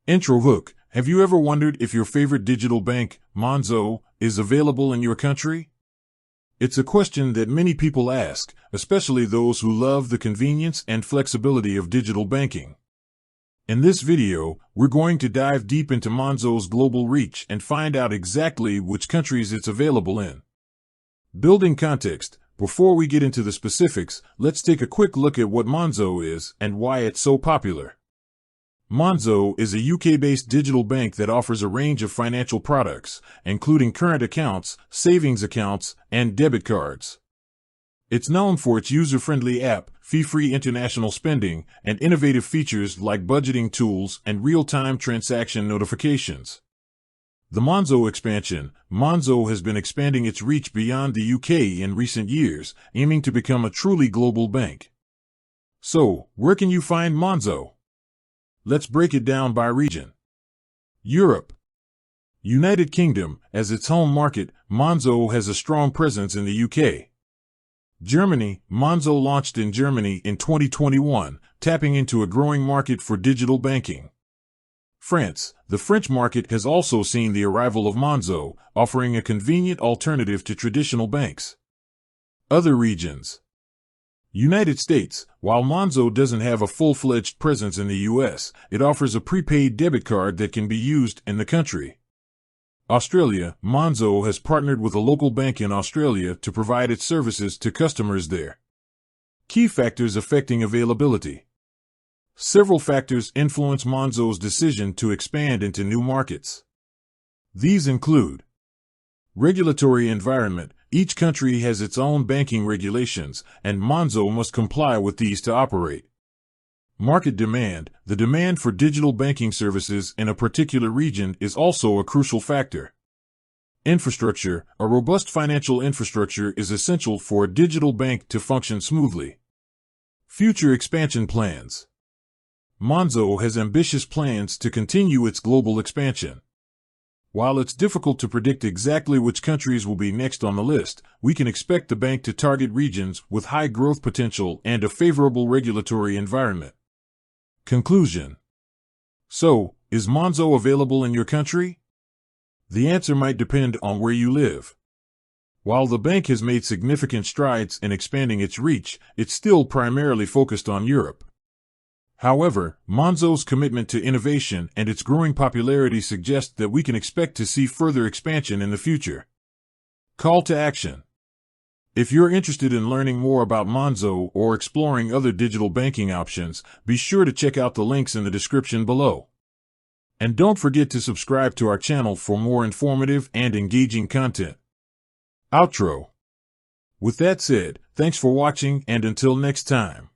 Intro hook. Have you ever wondered if your favorite digital bank, Monzo, is available in your country? It's a question that many people ask, especially those who love the convenience and flexibility of digital banking. In this video, we're going to dive deep into Monzo's global reach and find out exactly which countries it's available in. Building context. Before we get into the specifics, let's take a quick look at what Monzo is and why it's so popular. Monzo is a UK-based digital bank that offers a range of financial products, including current accounts, savings accounts, and debit cards. It's known for its user-friendly app, fee-free international spending, and innovative features like budgeting tools and real-time transaction notifications. The Monzo expansion. Monzo has been expanding its reach beyond the UK in recent years, aiming to become a truly global bank. So, where can you find Monzo? Let's break it down by region. Europe. United Kingdom. As its home market, Monzo has a strong presence in the UK. Germany. Monzo launched in Germany in 2021, tapping into a growing market for digital banking. France. The French market has also seen the arrival of Monzo, offering a convenient alternative to traditional banks. Other regions. United States. While Monzo doesn't have a full-fledged presence in the US, it offers a prepaid debit card that can be used in the country. Australia. Monzo has partnered with a local bank in Australia to provide its services to customers there. Key factors affecting availability. Several factors influence Monzo's decision to expand into new markets. These include regulatory environment. Each country has its own banking regulations, and Monzo must comply with these to operate. Market demand. The demand for digital banking services in a particular region is also a crucial factor. Infrastructure. A robust financial infrastructure is essential for a digital bank to function smoothly. Future expansion plans. Monzo has ambitious plans to continue its global expansion. While it's difficult to predict exactly which countries will be next on the list, we can expect the bank to target regions with high growth potential and a favorable regulatory environment. Conclusion. So, is Monzo available in your country? The answer might depend on where you live. While the bank has made significant strides in expanding its reach, it's still primarily focused on Europe. However, Monzo's commitment to innovation and its growing popularity suggest that we can expect to see further expansion in the future. Call to action. If you're interested in learning more about Monzo or exploring other digital banking options, be sure to check out the links in the description below. And don't forget to subscribe to our channel for more informative and engaging content. Outro. With that said, thanks for watching, and until next time.